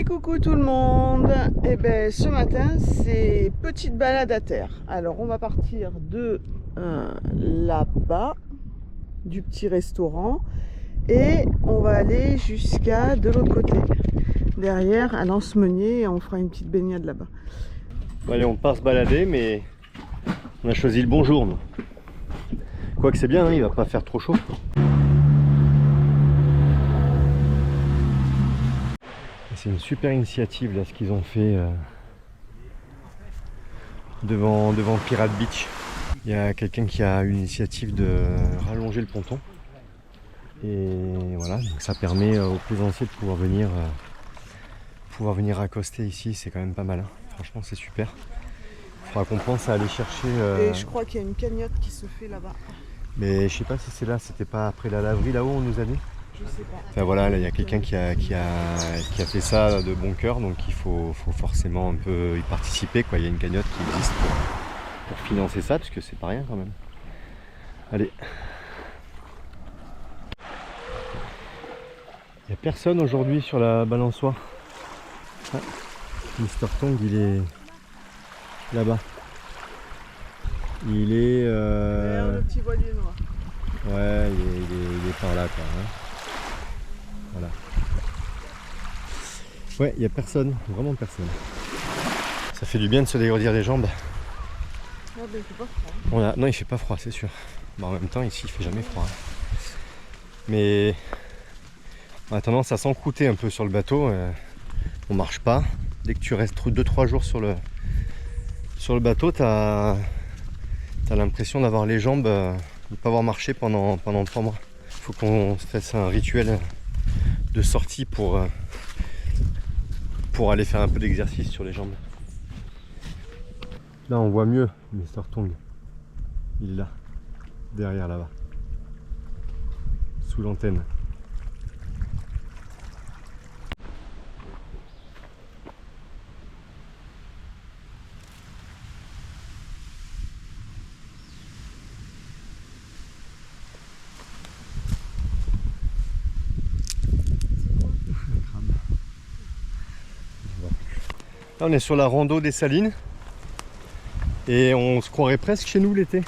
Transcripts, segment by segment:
Et coucou tout le monde. Et ben ce matin c'est petite balade à terre. Alors on va partir de là-bas, du petit restaurant, et on va aller jusqu'à de l'autre côté, derrière à Lance-Meunier, et on fera une petite baignade là-bas. Bon, allez, on part se balader, mais on a choisi le bon jour. Nous. Quoique c'est bien, hein, il va pas faire trop chaud. C'est une super initiative là, ce qu'ils ont fait devant Pirate Beach. Il y a quelqu'un qui a eu l'initiative de rallonger le ponton. Et voilà, donc ça permet aux plaisanciers de pouvoir venir accoster ici, c'est quand même pas mal. Hein. Franchement, c'est super. Il faudra qu'on pense à aller chercher. Et je crois qu'il y a une cagnotte qui se fait là-bas. Mais je sais pas si c'est là, c'était pas après la laverie là-haut, on nous a dit. Je sais pas. Enfin voilà, là il y a quelqu'un qui a fait ça de bon cœur, donc il faut forcément un peu y participer, quoi. Il y a une cagnotte qui existe pour financer ça, parce que c'est pas rien quand même. Allez. Il n'y a personne aujourd'hui sur la balançoire. Ah, Mr Tong il est là-bas. Il est... Derrière le petit voilier noir. Ouais, il est par là quoi. Hein. Voilà. Ouais, il n'y a personne, vraiment personne. Ça fait du bien de se dégourdir les jambes. Ouais, ben, il fait pas froid. Non, il fait pas froid, c'est sûr. Bon, en même temps, ici, il fait jamais froid. Mais on a tendance à s'encrouter un peu sur le bateau. On marche pas. Dès que tu restes 2-3 jours sur le bateau, tu as l'impression d'avoir les jambes, de ne pas avoir marché pendant 3 mois. Il faut qu'on se fasse un rituel de sortie pour aller faire un peu d'exercice sur les jambes. Là on voit mieux Mr Tong. Il est là, derrière là-bas, sous l'antenne. Là on est sur la rando des Salines et on se croirait presque chez nous l'été.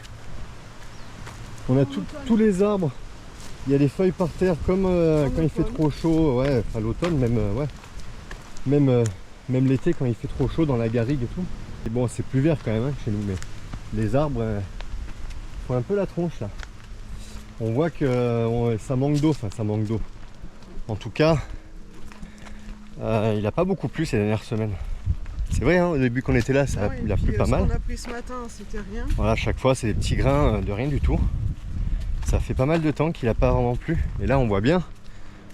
On a tous les arbres, il y a les feuilles par terre comme quand il fait trop chaud, ouais, enfin l'automne même, ouais. Même l'été quand il fait trop chaud dans la garrigue et tout. Et bon c'est plus vert quand même hein, chez nous, mais les arbres font un peu la tronche là. On voit que ça manque d'eau, enfin ça manque d'eau. En tout cas, il n'a pas beaucoup plu ces dernières semaines. C'est vrai, hein, au début qu'on était là, il a plu pas mal. Ce qu'on a pris ce matin, c'était rien. Voilà, à chaque fois, c'est des petits grains de rien du tout. Ça fait pas mal de temps qu'il n'a pas vraiment plu. Et là, on voit bien.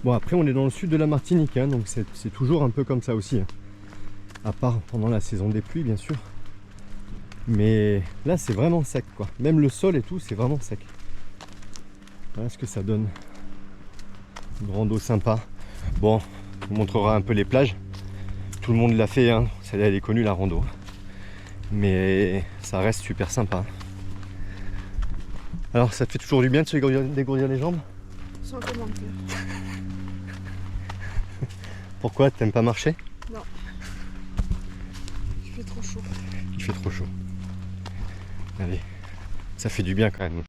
Bon, après, on est dans le sud de la Martinique, hein, donc c'est toujours un peu comme ça aussi. Hein. À part pendant la saison des pluies, bien sûr. Mais là, c'est vraiment sec, quoi. Même le sol et tout, c'est vraiment sec. Voilà ce que ça donne. Une rando sympa. Bon, on vous montrera un peu les plages. Tout le monde l'a fait, hein. Celle-là elle est connue la rando. Mais ça reste super sympa. Alors ça te fait toujours du bien de se dégourdir les jambes? Sans commentaire. Pourquoi? T'aimes pas marcher? Non. Il fait trop chaud. Il fait trop chaud. Allez, ça fait du bien quand même.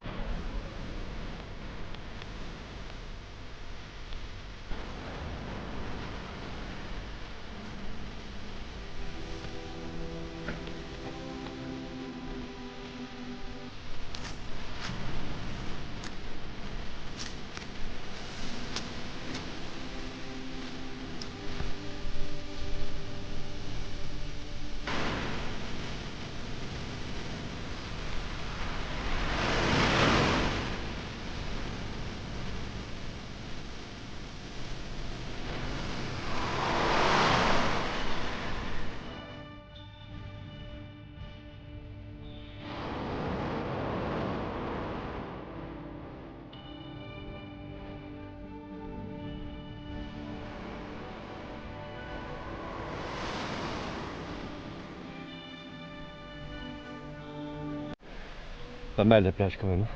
Pas mal la plage quand même.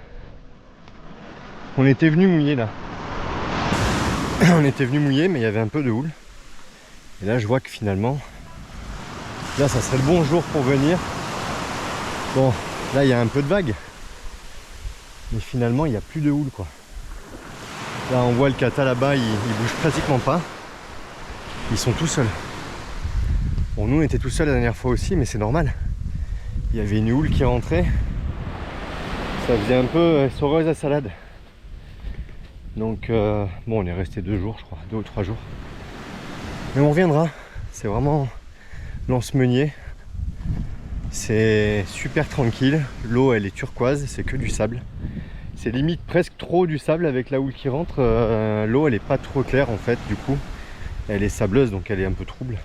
On était venu mouiller là. On était venu mouiller mais il y avait un peu de houle. Et là je vois que finalement, là ça serait le bon jour pour venir. Bon, là il y a un peu de vagues. Mais finalement il n'y a plus de houle quoi. Là on voit le kata là-bas, il bouge pratiquement pas. Ils sont tout seuls. Bon, nous on était tout seuls la dernière fois aussi, mais c'est normal. Il y avait une houle qui rentrait. Ça faisait un peu soreuse à salade. Donc bon, on est resté 2 jours je crois, 2 ou 3 jours. Mais on reviendra. C'est vraiment Lance-Meunier. C'est super tranquille. L'eau elle est turquoise, c'est que du sable. C'est limite presque trop du sable avec la houle qui rentre. L'eau elle est pas trop claire en fait du coup. Elle est sableuse donc elle est un peu trouble.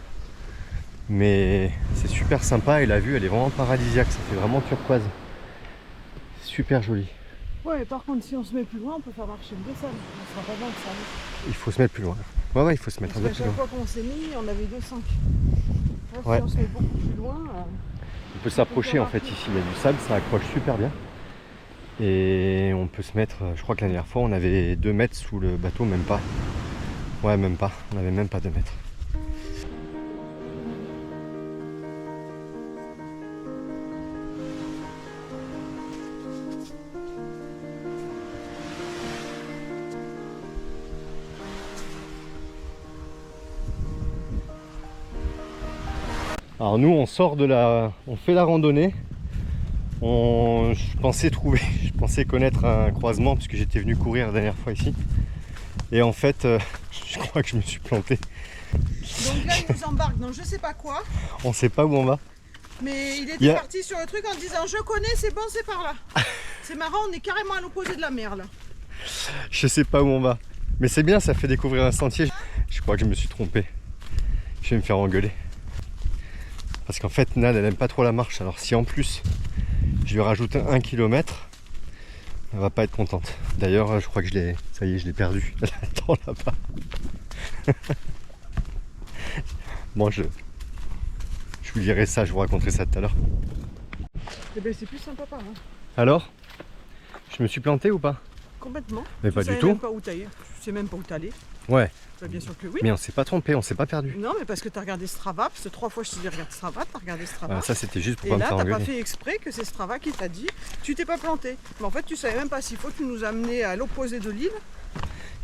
Mais c'est super sympa et la vue elle est vraiment paradisiaque. Ça fait vraiment turquoise. Super joli. Ouais, par contre, si on se met plus loin, on peut faire marcher le sable. On sera pas dans le sable. Il faut se mettre plus loin. Ouais, il faut se mettre un peu Parce qu'à plus loin. chaque fois qu'on s'est mis, on avait 2,5. Ouais. Si on se met beaucoup plus loin. On peut s'approcher en fait ici. Il y a du sable, ça accroche super bien. Et on peut se mettre, je crois que la dernière fois on avait 2 mètres sous le bateau, même pas. Ouais, même pas. On avait même pas 2 mètres. Alors nous on sort de la... on fait la randonnée. Je pensais connaître un croisement puisque j'étais venu courir la dernière fois ici. Et en fait, je crois que je me suis planté. Donc là il nous embarque dans je sais pas quoi. On sait pas où on va. Mais il était parti sur le truc en disant je connais, c'est bon, c'est par là. C'est marrant, on est carrément à l'opposé de la mer là. Je sais pas où on va. Mais c'est bien, ça fait découvrir un sentier. Je crois que je me suis trompé. Je vais me faire engueuler. Parce qu'en fait, Nad, elle aime pas trop la marche. Alors si en plus, je lui rajoute 1 km, elle va pas être contente. D'ailleurs, je crois que ça y est, je l'ai perdu. Elle attend là-bas. Bon, je vous dirai ça, je vous raconterai ça tout à l'heure. Eh ben c'est plus sympa par là. Alors, je me suis planté ou pas? Complètement. Mais pas du Tu tout. sais même pas où t'allais. Ouais. Bah, bien sûr que oui. Mais on s'est pas trompé, on s'est pas perdu. Non, mais parce que t'as regardé Strava, parce que 3 fois je t'ai dit regarde Strava, t'as regardé Strava. Ah, ça c'était juste pour et pas me là, faire t'as pas engueuler. fait exprès que c'est Strava qui t'a dit tu t'es pas planté. Mais en fait, tu savais même pas s'il faut, tu nous as amené à l'opposé de l'île.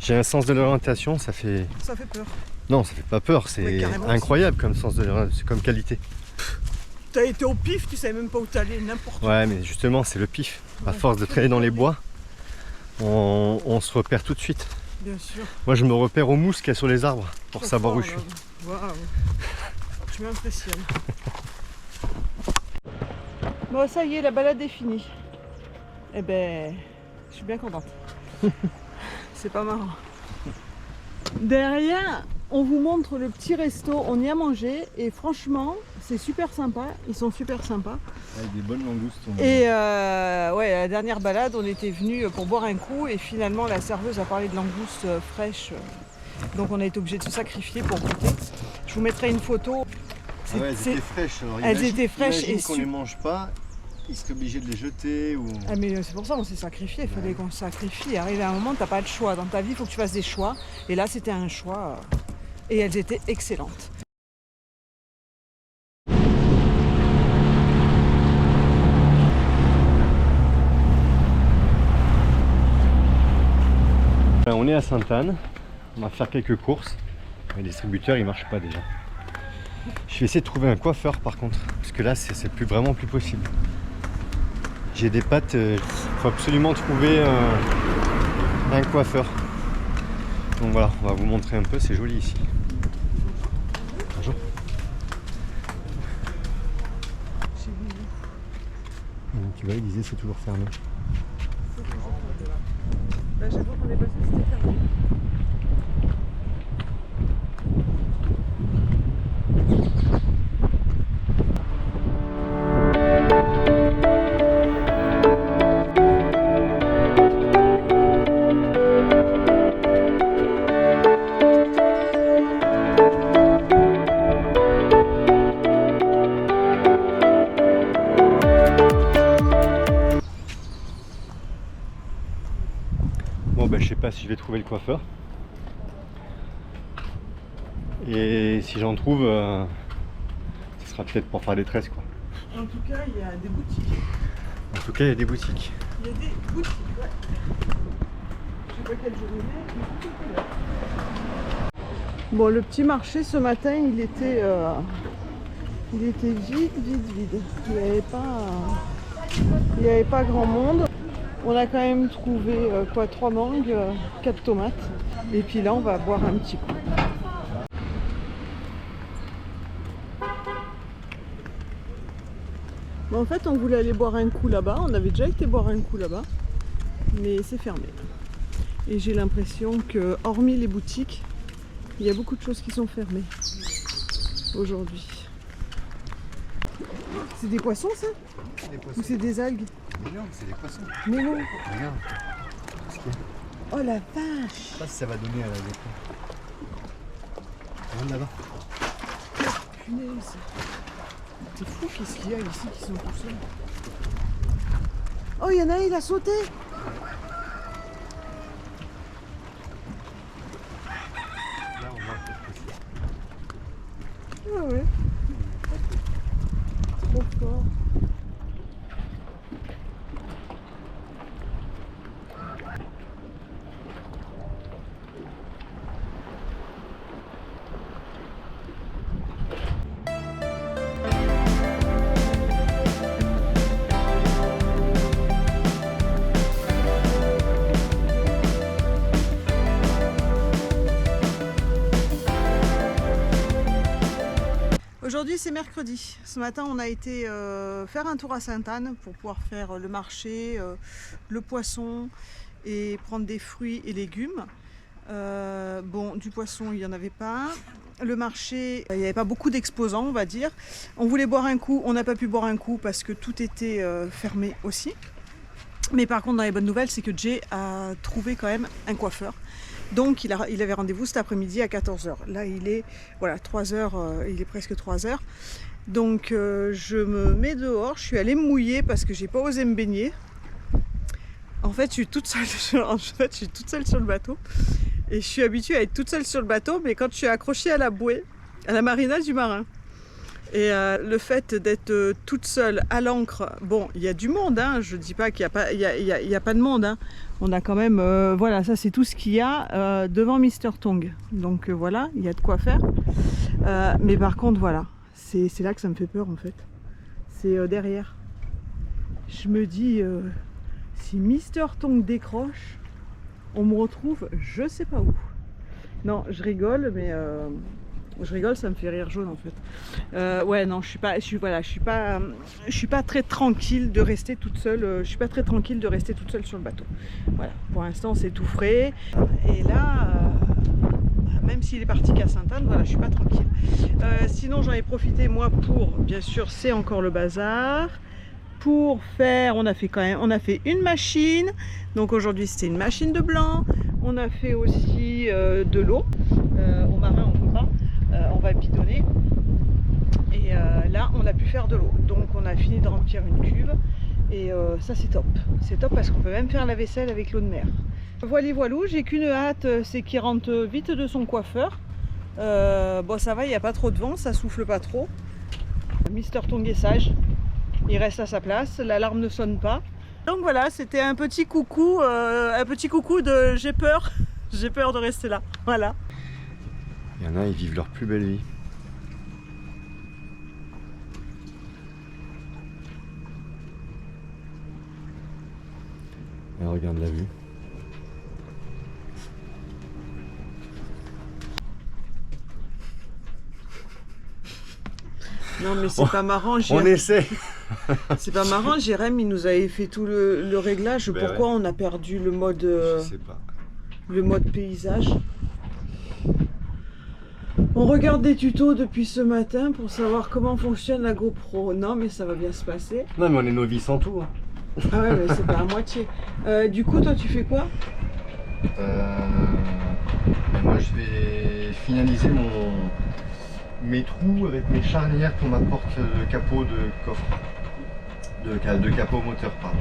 J'ai un sens de l'orientation, ça fait... Ça fait peur. Non, ça fait pas peur, c'est Ouais, incroyable comme sens de l'orientation, comme qualité. T'as été au pif, tu savais même pas où t'allais, n'importe où. Ouais, mais justement, c'est le pif. À Ouais. force de traîner dans les bois, on se repère tout de suite. Bien sûr. Moi, je me repère aux mousses qu'il y a sur les arbres pour Trop savoir fort, où je suis. là. Waouh. Tu m'impressionnes. Bon, ça y est, la balade est finie. Eh ben, je suis bien contente. C'est pas marrant. Derrière, on vous montre le petit resto. On y a mangé et franchement, c'est super sympa. Ils sont super sympas. Avec des bonnes langoustes. Et ouais, la dernière balade, on était venus pour boire un coup et finalement la serveuse a parlé de langoustes fraîches. Donc on a été obligé de se sacrifier pour goûter. Je vous mettrai une photo. Ah ouais, elles étaient fraîches. Alors, elles étaient fraîches et qu'on les mange pas, ils seraient obligés de les jeter ou... Ah mais c'est pour ça qu'on s'est sacrifié, il fallait qu'on se sacrifie. Arrivé à un moment, t'as pas de choix. Dans ta vie, il faut que tu fasses des choix. Et là, c'était un choix. Et elles étaient excellentes. On est à Sainte-Anne, on va faire quelques courses. Les distributeurs ils marchent pas déjà. Je vais essayer de trouver un coiffeur par contre, parce que là c'est vraiment plus possible. J'ai des pattes, il faut absolument trouver un coiffeur. Donc voilà, on va vous montrer un peu, c'est joli ici. Bonjour. Tu vois, il disait c'est toujours fermé. Là, chaque fois qu'on est passé, c'était fermé. Bon ben je sais pas si je vais trouver le coiffeur. Et si j'en trouve, ce sera peut-être pour faire des tresses quoi. En tout cas, il y a des boutiques. En tout cas, il y a des boutiques. Il y a des boutiques, ouais. Je sais pas quelle journée, mais tout est là. Bon, le petit marché ce matin, il était vide. Il n'y avait pas grand monde. On a quand même trouvé 3 mangues, 4 tomates. Et puis là, on va boire un petit coup. Mais en fait, on voulait aller boire un coup là-bas. On avait déjà été boire un coup là-bas. Mais c'est fermé. Et j'ai l'impression que, hormis les boutiques, il y a beaucoup de choses qui sont fermées aujourd'hui. C'est des poissons ça? Des poissons. Ou c'est des algues? Mais non, c'est des poissons. Mais non. Regarde. Oh la vache! Je sais pas si ça va donner à la déco. Regarde là-bas. Punaise! C'est fou, qu'est-ce qu'il y a ici qui sont tout seuls? Oh, il y en a un, il a sauté! Là, on voit peut-être que Ah ouais. Trop fort. Aujourd'hui c'est mercredi. Ce matin on a été faire un tour à Sainte-Anne pour pouvoir faire le marché, le poisson et prendre des fruits et légumes. Bon, du poisson il n'y en avait pas. Le marché, il n'y avait pas beaucoup d'exposants on va dire. On voulait boire un coup, on n'a pas pu boire un coup parce que tout était fermé aussi. Mais par contre dans les bonnes nouvelles c'est que Jay a trouvé quand même un coiffeur. Donc il avait rendez-vous cet après-midi à 14 h. Là il est voilà, 3 h, il est presque 3 h. Donc je me mets dehors, je suis allée me mouiller parce que j'ai pas osé me baigner. En fait je suis toute seule sur le bateau. Et je suis habituée à être toute seule sur le bateau, mais quand je suis accrochée à la bouée, à la marina du marin. Et le fait d'être toute seule à l'ancre, bon, il y a du monde, hein, je ne dis pas qu'il n'y a pas, y a pas de monde. Hein. On a quand même, voilà, ça c'est tout ce qu'il y a devant Mr Tong. Donc voilà, il y a de quoi faire. Mais par contre, voilà, c'est là que ça me fait peur en fait. C'est derrière. Je me dis, si Mr Tong décroche, on me retrouve je sais pas où. Non, je rigole, mais... je rigole, ça me fait rire jaune en fait. Ouais, non, je suis pas très tranquille de rester toute seule. Je suis pas très tranquille de rester toute seule sur le bateau. Voilà, pour l'instant c'est tout frais. Et là, même s'il est parti qu'à Sainte-Anne, voilà, je suis pas tranquille. Sinon, j'en ai profité moi pour, bien sûr, c'est encore le bazar. Pour faire, on a fait une machine. Donc aujourd'hui c'était une machine de blanc. On a fait aussi de l'eau. Au marin on peut pas. On va bidonner et là on a pu faire de l'eau, donc on a fini de remplir une cuve et ça c'est top parce qu'on peut même faire la vaisselle avec l'eau de mer. Voilou, j'ai qu'une hâte, c'est qu'il rentre vite de son coiffeur. Bon ça va, il n'y a pas trop de vent, ça souffle pas trop. Mister Tong est sage, il reste à sa place, l'alarme ne sonne pas. Donc voilà, c'était un petit coucou de j'ai peur de rester là, voilà. il y en a, ils vivent leur plus belle vie. Et regarde la vue. Non mais c'est pas marrant, On essaie. C'est pas marrant, Jérém il nous avait fait tout le réglage. Ben pourquoi ouais. on a perdu le mode Je sais pas. le mode paysage? On regarde des tutos depuis ce matin pour savoir comment fonctionne la GoPro. Non mais ça va bien se passer. Non mais on est novices en tout. Hein. Ah ouais mais c'est pas à moitié. Du coup toi tu fais quoi? Moi je vais finaliser mes trous avec mes charnières pour ma porte de capot de coffre. De capot moteur pardon.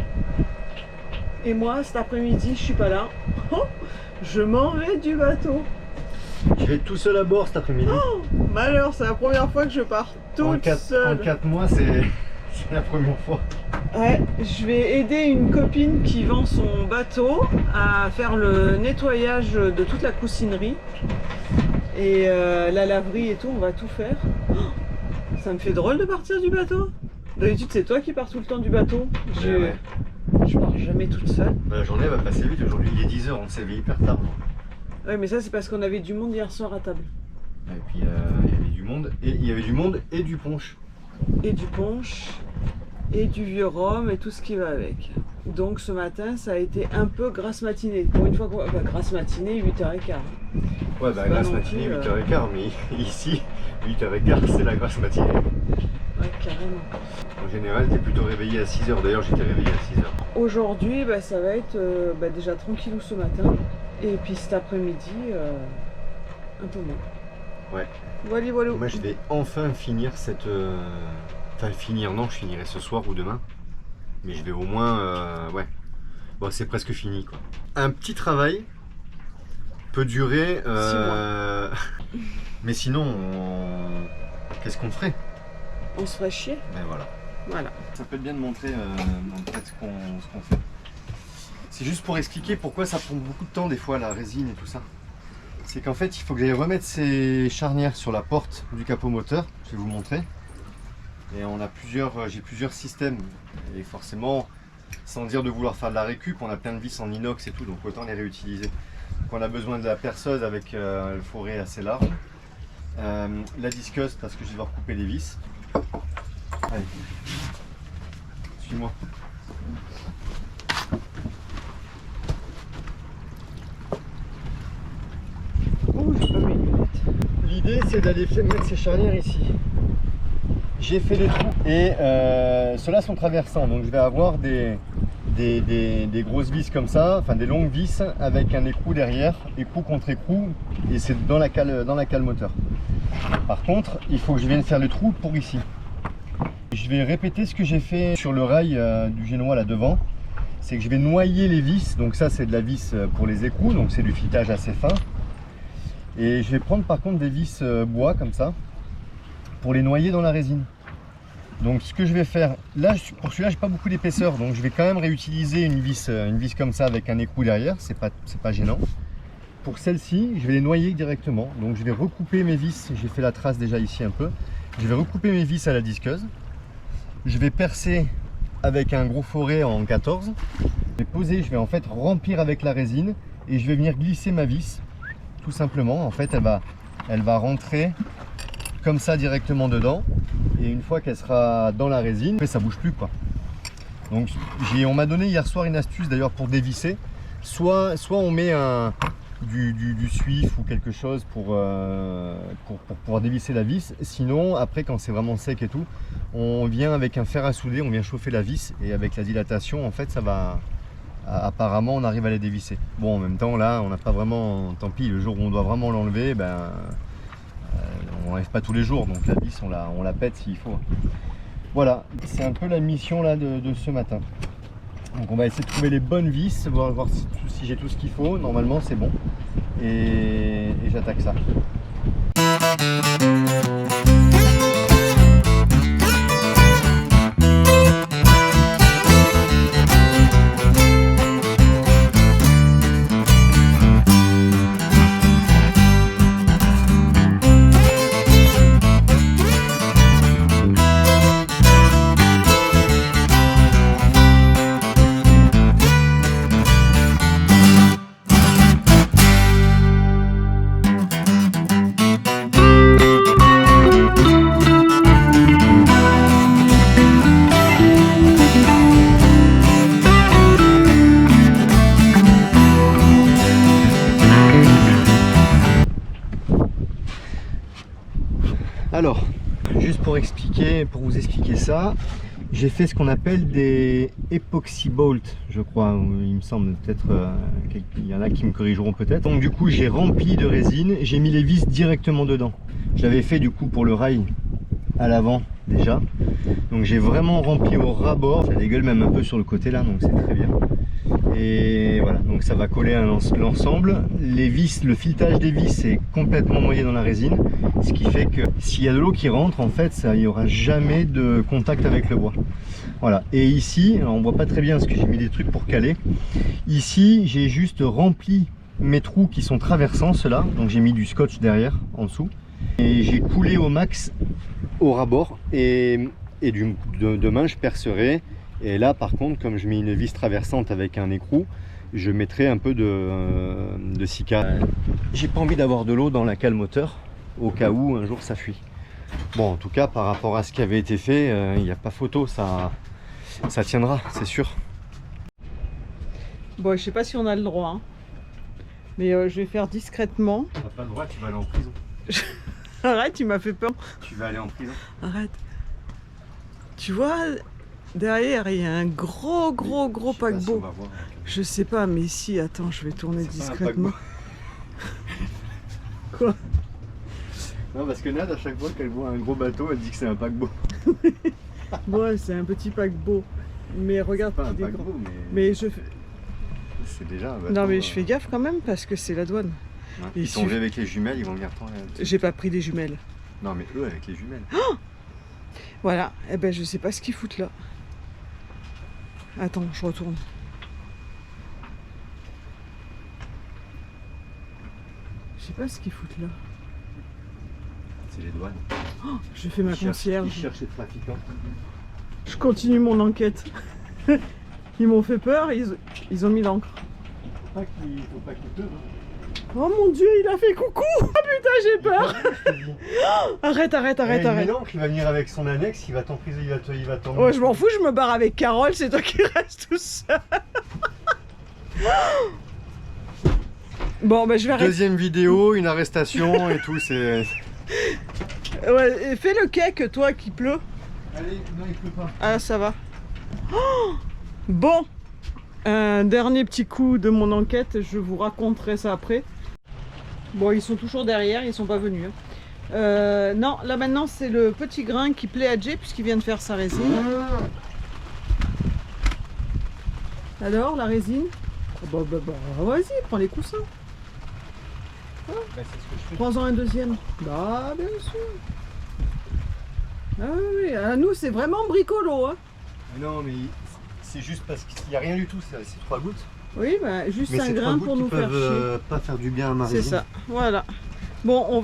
Et moi cet après-midi je suis pas là. Oh, je m'en vais du bateau. Je vais être tout seul à bord cet après-midi. Oh, malheur, c'est la première fois que je pars toute seule. En 4 mois, c'est la première fois. Ouais, je vais aider une copine qui vend son bateau à faire le nettoyage de toute la coussinerie. Et la laverie et tout, on va tout faire. Oh, ça me fait drôle de partir du bateau. D'habitude, c'est toi qui pars tout le temps du bateau. Je pars jamais toute seule. Bah, la journée va passer vite aujourd'hui. Il est 10 h, on s'est levé hyper tard. Ouais, mais ça, c'est parce qu'on avait du monde hier soir à table. Et puis il y avait du monde, et il y avait du monde et du punch. Et du punch, et du vieux rhum, et tout ce qui va avec. Donc ce matin, ça a été un peu grasse matinée. Pour une fois, grasse matinée, 8h15. Ouais, bah grasse matinée, 8h15, mais ici, 8h15, c'est la grasse matinée. Ouais, carrément. En général, t'es plutôt réveillé à 6 h. D'ailleurs, j'étais réveillé à 6 h. Aujourd'hui, bah, ça va être déjà tranquillou ce matin. Et puis cet après-midi, un peu moins. Ouais. Voilà, voilà. Moi, je vais enfin finir cette... Enfin, finir, non, je finirai ce soir ou demain. Mais je vais au moins... ouais. Bon, c'est presque fini, quoi. Un petit travail peut durer... 6 mois. Mais sinon, qu'est-ce qu'on ferait? On se ferait chier. Ben voilà. Voilà. Ça peut être bien de montrer en fait, ce qu'on fait. C'est juste pour expliquer pourquoi ça prend beaucoup de temps des fois la résine et tout ça. C'est qu'en fait il faut que j'aille remettre ces charnières sur la porte du capot moteur. Je vais vous montrer. Et on a j'ai plusieurs systèmes. Et forcément, sans dire de vouloir faire de la récup, on a plein de vis en inox et tout, donc autant les réutiliser. Donc on a besoin de la perceuse avec le fourré assez large. La disqueuse parce que je vais devoir couper les vis. Allez, suis-moi. Oh, j'ai pas mes lunettes. L'idée c'est d'aller mettre ces charnières ici. J'ai fait les trous et ceux-là sont traversants, donc je vais avoir des grosses vis comme ça, enfin des longues vis avec un écrou derrière, écrou contre écrou, et c'est dans la cale moteur. Par contre, il faut que je vienne faire le trou pour ici. Je vais répéter ce que j'ai fait sur le rail du génois là devant. C'est que je vais noyer les vis, donc ça c'est de la vis pour les écrous, donc c'est du filetage assez fin. Et je vais prendre par contre des vis bois comme ça, pour les noyer dans la résine. Donc ce que je vais faire, là pour celui-là j'ai pas beaucoup d'épaisseur, donc je vais quand même réutiliser une vis comme ça avec un écrou derrière, c'est pas gênant. Pour celle-ci, je vais les noyer directement, donc je vais recouper mes vis, j'ai fait la trace déjà ici un peu. Je vais recouper mes vis à la disqueuse. Je vais percer avec un gros fourré en 14. Je vais poser, je vais en fait remplir avec la résine et je vais venir glisser ma vis, tout simplement. En fait, elle va rentrer comme ça directement dedans. Et une fois qu'elle sera dans la résine, après ça bouge plus quoi. Donc on m'a donné hier soir une astuce d'ailleurs pour dévisser. Soit on met du suif ou quelque chose pour pouvoir dévisser la vis. Sinon, après quand c'est vraiment sec et tout, on vient avec un fer à souder, on vient chauffer la vis et avec la dilatation, en fait, ça va. Apparemment, on arrive à les dévisser. Bon, en même temps, là, on n'a pas vraiment. Tant pis, le jour où on doit vraiment l'enlever, ben, on n'enlève pas tous les jours, donc la vis, on la pète s'il faut. Voilà, c'est un peu la mission là de ce matin. Donc on va essayer de trouver les bonnes vis, voir si j'ai tout ce qu'il faut. Normalement c'est bon. Et j'attaque ça. Alors, juste pour vous expliquer ça, j'ai fait ce qu'on appelle des epoxy bolts, je crois, il me semble, peut-être, il y en a qui me corrigeront peut-être. Donc du coup, j'ai rempli de résine, j'ai mis les vis directement dedans. Je l'avais fait du coup pour le rail à l'avant déjà. Donc j'ai vraiment rempli au ras-bord, ça dégueule même un peu sur le côté là, donc c'est très bien. Et voilà, donc ça va coller à l'ensemble. Les vis, le filetage des vis est complètement noyé dans la résine, ce qui fait que s'il y a de l'eau qui rentre, en fait, il n'y aura jamais de contact avec le bois. Voilà, et ici, alors on voit pas très bien parce que j'ai mis des trucs pour caler. Ici, j'ai juste rempli mes trous qui sont traversants, ceux-là, donc j'ai mis du scotch derrière, en dessous. Et j'ai coulé au max au ras-bord et demain je percerai. Et là par contre, comme je mets une vis traversante avec un écrou, je mettrai un peu de cica. J'ai pas envie d'avoir de l'eau dans la cale moteur au cas où un jour ça fuit. Bon, en tout cas par rapport à ce qui avait été fait, il n'y a pas photo, ça tiendra, c'est sûr. Bon, je sais pas si on a le droit, hein. Mais je vais faire discrètement. T'as pas le droit, tu vas aller en prison. Arrête, tu m'as fait peur. Tu vas aller en prison. Arrête. Tu vois, derrière, il y a un gros paquebot. Je sais pas, mais si, attends, je vais tourner discrètement. Quoi? Non, parce que Nad, à chaque fois qu'elle voit un gros bateau, elle dit que c'est un paquebot. Ouais, c'est un petit paquebot. Mais regarde, pas un petit paquebot, mais je fais... C'est déjà un bateau. Non, mais je fais gaffe quand même parce que c'est la douane. Ouais. Ils sont venus avec les jumelles, ils vont venir prendre. J'ai pas pris des jumelles. Non, mais eux avec les jumelles. Oh, voilà, eh ben je sais pas ce qu'ils foutent là. Attends, je retourne. Je sais pas ce qu'ils foutent là. C'est les douanes. Oh, je fais ma concierge. Ils cherchent les trafiquants. Je continue mon enquête. Ils m'ont fait peur, ils ont mis l'encre. Faut pas qu'il pleuve. Oh mon dieu, il a fait coucou. Oh putain, j'ai peur. Arrête. Mais non, il va venir avec son annexe, il va t'empriser, il va t'emmener. Ouais, je m'en fous, je me barre avec Carole, c'est toi qui restes tout seul. Bon, bah je vais arrêter. Deuxième vidéo, une arrestation et tout, c'est... Ouais, et fais le cake, toi, qui pleut. Allez, non, il pleut pas. Ah, ça va. Oh, bon, un dernier petit coup de mon enquête, je vous raconterai ça après. Bon, ils sont toujours derrière, ils sont pas venus. Non, là maintenant c'est le petit grain qui plaît à Jay puisqu'il vient de faire sa résine. Alors, la résine? Bah, vas-y, prends les coussins. Bah, c'est ce que je fais. Prends-en un deuxième. Bah, bien sûr. Ah oui, à nous c'est vraiment bricolo, hein. Mais non, mais c'est juste parce qu'il n'y a rien du tout, c'est 3 gouttes. Oui, bah, juste mais un grain pour nous faire chier. Pas faire du bien à ma résine. C'est ça, voilà. Bon,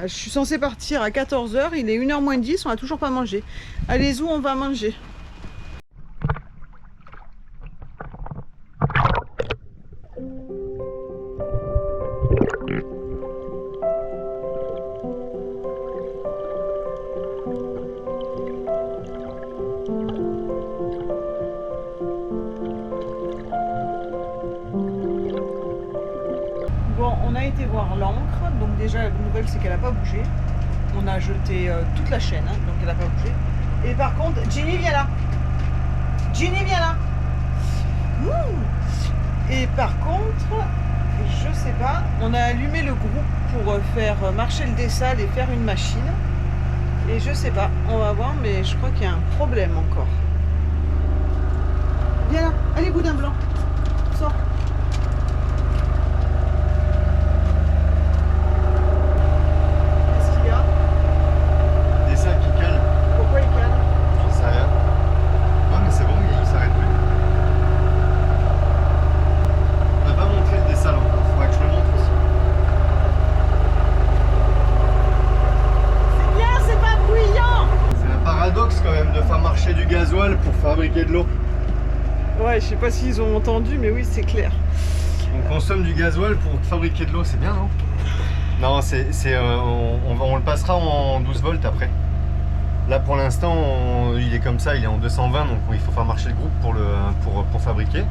je suis censée partir à 14 h, il est 1 h moins 10, on n'a toujours pas mangé. Allez-y, on va manger. Bon, on a été voir l'encre, donc déjà la bonne nouvelle c'est qu'elle n'a pas bougé. On a jeté toute la chaîne, hein, donc elle n'a pas bougé. Et par contre, Ginny viens là. Ginny viens là. Et par contre, je sais pas, on a allumé le groupe pour faire marcher le dessal et faire une machine. Et je sais pas, on va voir, mais je crois qu'il y a un problème encore. Viens là, allez boudin blanc, sors. Pour fabriquer de l'eau. Ouais, je sais pas s'ils ont entendu, mais oui, c'est clair. On consomme du gasoil pour fabriquer de l'eau, c'est bien, non? Non, on le passera en 12 volts après. Là, pour l'instant, il est comme ça, il est en 220, donc il faut faire marcher le groupe pour fabriquer.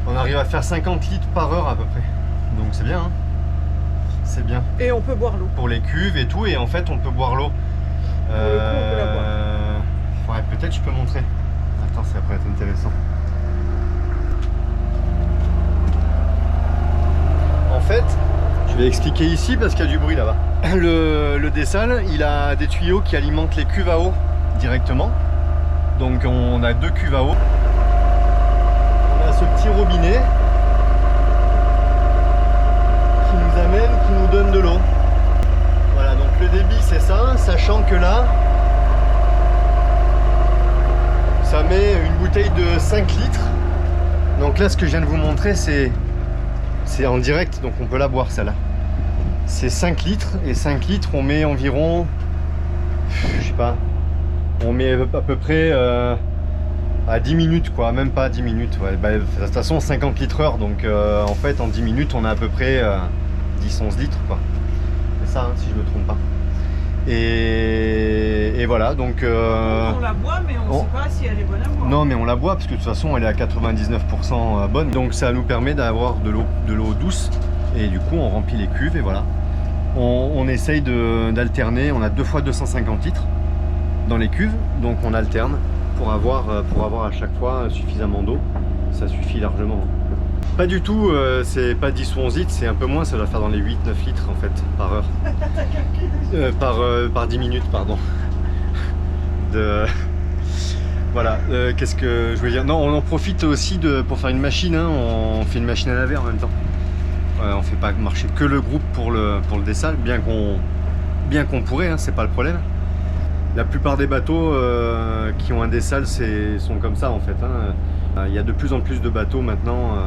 On arrive à faire 50 litres par heure à peu près. Donc c'est bien, hein? C'est bien. Et on peut boire l'eau. Pour les cuves et tout, et en fait, on peut boire l'eau. Pour le coup, on peut la boire. Ouais, peut-être je peux montrer. Attends, ça pourrait être intéressant. En fait, je vais expliquer ici parce qu'il y a du bruit là-bas. Le dessal, il a des tuyaux qui alimentent les cuves à eau directement. Donc on a 2 cuves à eau. On a ce petit robinet qui nous amène, qui nous donne de l'eau. Voilà, donc le débit c'est ça, sachant que là, ça met une bouteille de 5 litres. Donc là, ce que je viens de vous montrer, c'est en direct, donc on peut la boire celle-là. C'est 5 litres, et 5 litres, on met environ, je sais pas, on met à peu près à 10 minutes, quoi, même pas 10 minutes. Ouais. Bah, de toute façon, 50 litres heure, donc en fait, en 10 minutes, on a à peu près 10-11 litres, quoi. C'est ça, hein, si je me trompe pas. Et voilà, donc... on la boit, mais on ne sait pas si elle est bonne à boire. Non, mais on la boit, parce que de toute façon, elle est à 99% bonne. Donc ça nous permet d'avoir de l'eau douce. Et du coup, on remplit les cuves, et voilà. On essaye d'alterner. On a 2 fois 250 litres dans les cuves. Donc on alterne pour avoir à chaque fois suffisamment d'eau. Ça suffit largement. Pas du tout, c'est pas 10 ou 11 litres, c'est un peu moins, ça doit faire dans les 8-9 litres en fait, par heure. Par 10 minutes, pardon. Voilà, qu'est-ce que je voulais dire? Non, on en profite aussi pour faire une machine, hein. On fait une machine à laver en même temps. On fait pas marcher que le groupe pour le dessal, bien qu'on pourrait, hein, c'est pas le problème. La plupart des bateaux qui ont un dessal sont comme ça en fait, hein. Il y a de plus en plus de bateaux maintenant.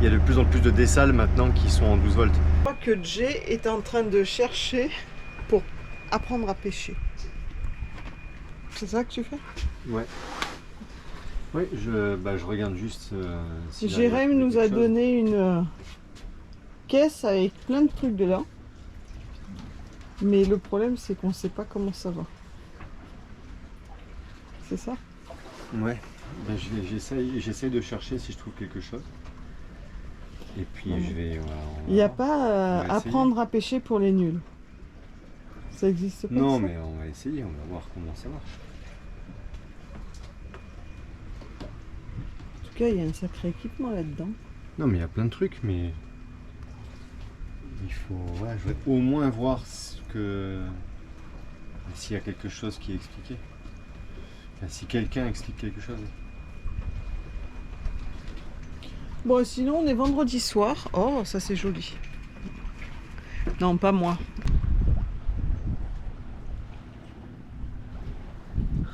Il y a de plus en plus de dessals maintenant qui sont en 12 volts. Je crois que Jay est en train de chercher pour apprendre à pêcher. C'est ça que tu fais? Ouais. Oui, je regarde juste si Jérém nous a donné une caisse avec plein de trucs dedans. Mais le problème, c'est qu'on ne sait pas comment ça va. C'est ça? Ouais. Ben, j'essaye de chercher si je trouve quelque chose. Et puis je vais... Il n'y a pas apprendre à pêcher pour les nuls. Ça existe pas? Non, mais on va essayer, on va voir comment ça marche. En tout cas, il y a un sacré équipement là-dedans. Non, mais il y a plein de trucs, mais... Il faut... Ouais, je vais au moins voir s'il y a quelque chose qui est expliqué. Enfin, si quelqu'un explique quelque chose. Bon, sinon, on est vendredi soir. Oh, ça c'est joli. Non, pas moi.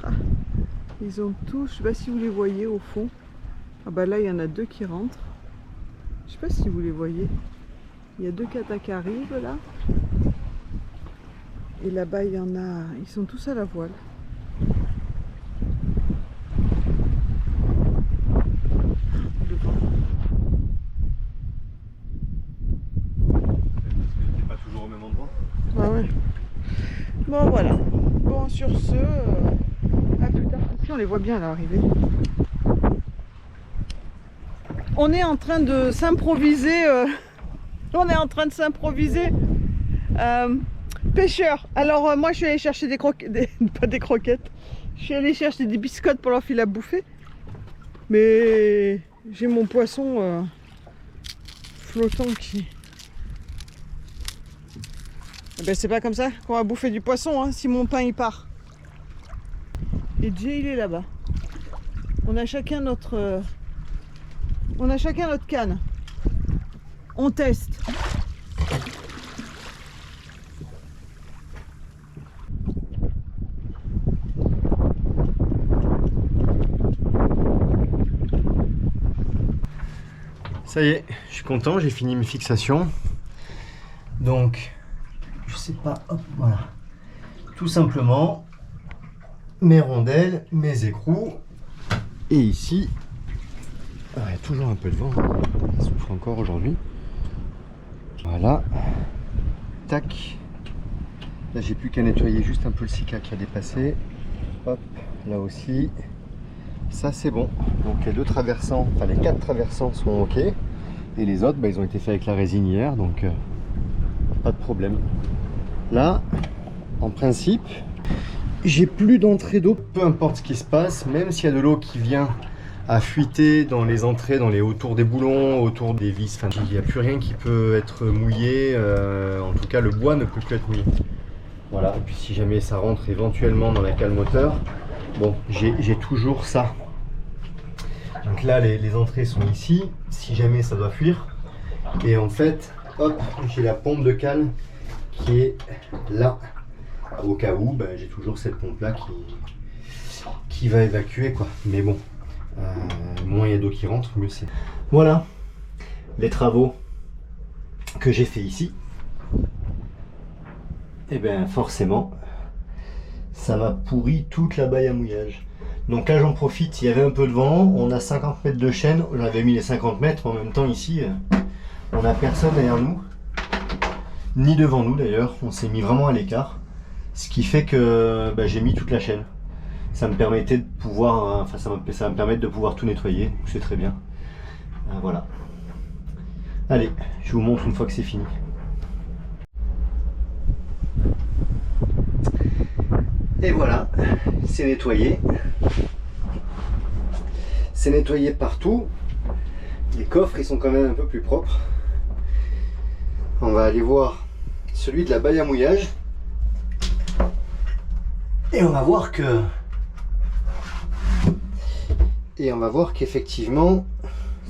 Ah, ils ont tous, je sais pas si vous les voyez au fond. Ah bah là, il y en a 2 qui rentrent. Je sais pas si vous les voyez. Il y a 2 katas qui arrivent là. Et là-bas, il y en a... Ils sont tous à la voile. Bon voilà, bon sur ce, à plus tard. Si on les voit bien là arriver. On est en train de s'improviser, pêcheurs. Alors moi je suis allée chercher des croquettes, pas des croquettes, je suis allée chercher des biscottes pour leur filer à bouffer. Mais j'ai mon poisson flottant qui... Ben, c'est pas comme ça qu'on va bouffer du poisson, hein, si mon pain il part. Et Jay il est là-bas. On a chacun notre canne. On teste. Ça y est, je suis content, j'ai fini mes fixations. Donc, je sais pas, hop, voilà. Tout simplement, mes rondelles, mes écrous. Et ici, il y a toujours un peu de vent, hein. Ça souffle encore aujourd'hui. Voilà. Tac. Là, j'ai plus qu'à nettoyer juste un peu le sika qui a dépassé. Hop, là aussi. Ça, c'est bon. Donc les 2 traversants, enfin les 4 traversants sont ok. Et les autres, bah, ils ont été faits avec la résine hier, donc pas de problème. Là, en principe, j'ai plus d'entrée d'eau, peu importe ce qui se passe, même s'il y a de l'eau qui vient à fuiter dans les entrées, autour des boulons, autour des vis, enfin, il n'y a plus rien qui peut être mouillé, en tout cas le bois ne peut plus être mouillé. Voilà, et puis si jamais ça rentre éventuellement dans la cale moteur, bon, j'ai toujours ça. Donc Donc là, les entrées sont ici, si jamais ça doit fuir. Et en fait, hop, j'ai la pompe de cale qui est là. Au cas où, j'ai toujours cette pompe-là qui va évacuer, quoi. Mais bon, moins il y a d'eau qui rentre, mieux c'est. Voilà les travaux que j'ai fait ici. Et bien forcément, ça m'a pourri toute la baille à mouillage. Donc là j'en profite, il y avait un peu de vent, on a 50 mètres de chaîne, j'avais mis les 50 mètres, en même temps ici, on n'a personne derrière nous, ni devant nous d'ailleurs, on s'est mis vraiment à l'écart, ce qui fait que j'ai mis toute la chaîne. Ça me permettait de pouvoir, ça va me permettre de pouvoir tout nettoyer, donc c'est très bien. Voilà. Allez, je vous montre une fois que c'est fini. Et voilà, c'est nettoyé. C'est nettoyé partout. Les coffres, ils sont quand même un peu plus propres. On va aller voir celui de la baille à mouillage. Et on va voir que... Et on va voir qu'effectivement,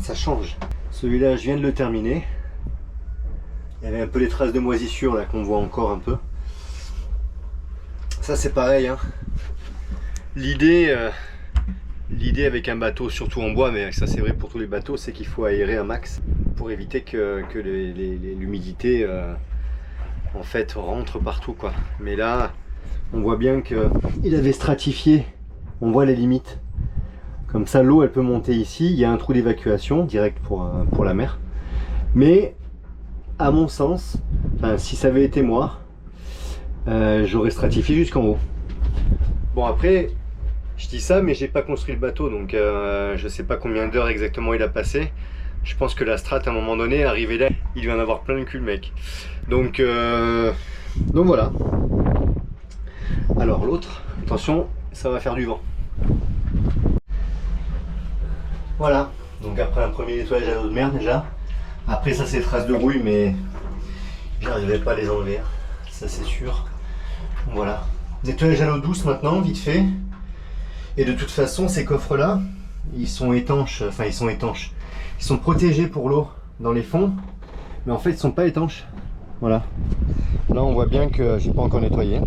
ça change. Celui-là, je viens de le terminer. Il y avait un peu les traces de moisissure là qu'on voit encore un peu. Ça c'est pareil, hein. L'idée avec un bateau, surtout en bois, mais ça c'est vrai pour tous les bateaux, c'est qu'il faut aérer un max pour éviter que l'humidité en fait rentre partout, quoi. Mais là, on voit bien qu'il avait stratifié, on voit les limites. Comme ça l'eau elle peut monter ici, il y a un trou d'évacuation direct pour la mer. Mais à mon sens, si ça avait été moi, j'aurais stratifié jusqu'en haut. Bon après, je dis ça, mais j'ai pas construit le bateau, donc je sais pas combien d'heures exactement il a passé. Je pense que la strate, à un moment donné, arrivé là, il va en avoir plein le cul, le mec. Donc voilà. Alors l'autre, attention, ça va faire du vent. Voilà. Donc après un premier nettoyage à l'eau de mer déjà. Après ça c'est traces de brouille, mais j'arriverai pas à les enlever. Ça c'est sûr. Voilà. Nettoyage à l'eau douce maintenant, vite fait. Et de toute façon, ces coffres-là, ils sont étanches. Enfin, ils sont étanches. Ils sont protégés pour l'eau dans les fonds. Mais en fait, ils sont pas étanches. Voilà. Là, on voit bien que... J'ai pas encore nettoyé.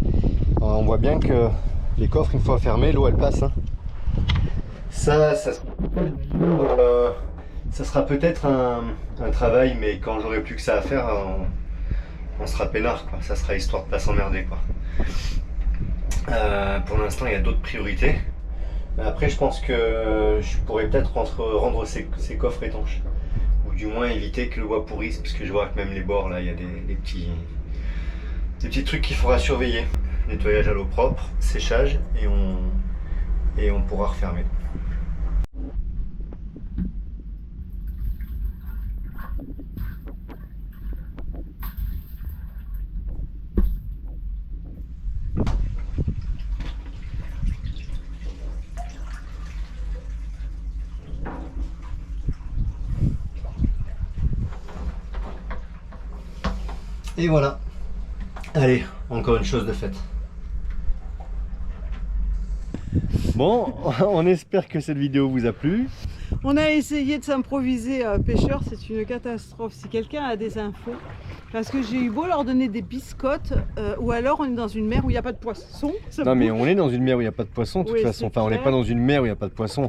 On voit bien que les coffres, une fois fermés, l'eau, elle passe. Hein. Ça sera peut-être un travail, mais quand j'aurai plus que ça à faire, on sera peinard, quoi. Ça sera histoire de pas s'emmerder, quoi. Pour l'instant, il y a d'autres priorités. Mais après, je pense que je pourrais peut-être rendre ces coffres étanches. Ou du moins éviter que le bois pourrisse, parce que je vois que même les bords, là, il y a des petits trucs qu'il faudra surveiller. Nettoyage à l'eau propre, séchage, et on pourra refermer. Et voilà. Allez, encore une chose de faite. Bon, on espère que cette vidéo vous a plu. On a essayé de s'improviser pêcheur, c'est une catastrophe. Si quelqu'un a des infos, parce que j'ai eu beau leur donner des biscottes, ou alors on est dans une mer où il n'y a pas de poisson. Non mais on est dans une mer où il n'y a pas de poisson de toute façon. Enfin, on n'est pas dans une mer où il n'y a pas de poisson.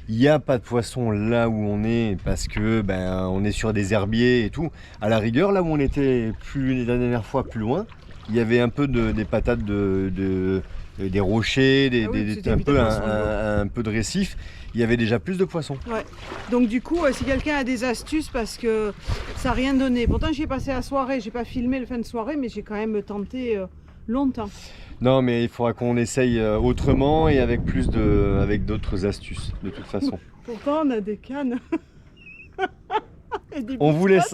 Il n'y a pas de poisson là où on est parce que on est sur des herbiers et tout. À la rigueur, là où on était la dernière fois plus loin, il y avait un peu des patates des rochers, un peu de récifs. Il y avait déjà plus de poissons. Ouais. Donc du coup, si quelqu'un a des astuces, parce que ça n'a rien donné. Pourtant, j'y ai passé la soirée, j'ai pas filmé le fin de soirée, mais j'ai quand même tenté longtemps. Non, mais il faudra qu'on essaye autrement et avec d'autres astuces, de toute façon. Pourtant, on a des cannes. Et on vous laisse.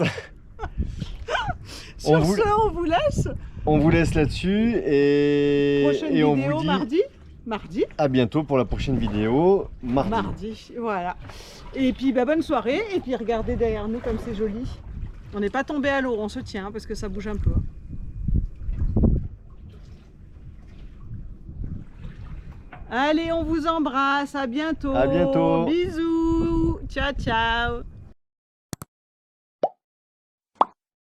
On vous laisse. On vous laisse là-dessus et on vous dit mardi. À bientôt pour la prochaine vidéo. Mardi, voilà. Et puis bonne soirée. Et puis regardez derrière nous comme c'est joli. On n'est pas tombé à l'eau, on se tient parce que ça bouge un peu. Allez, on vous embrasse, à bientôt. À bientôt. Bisous. Ciao, ciao.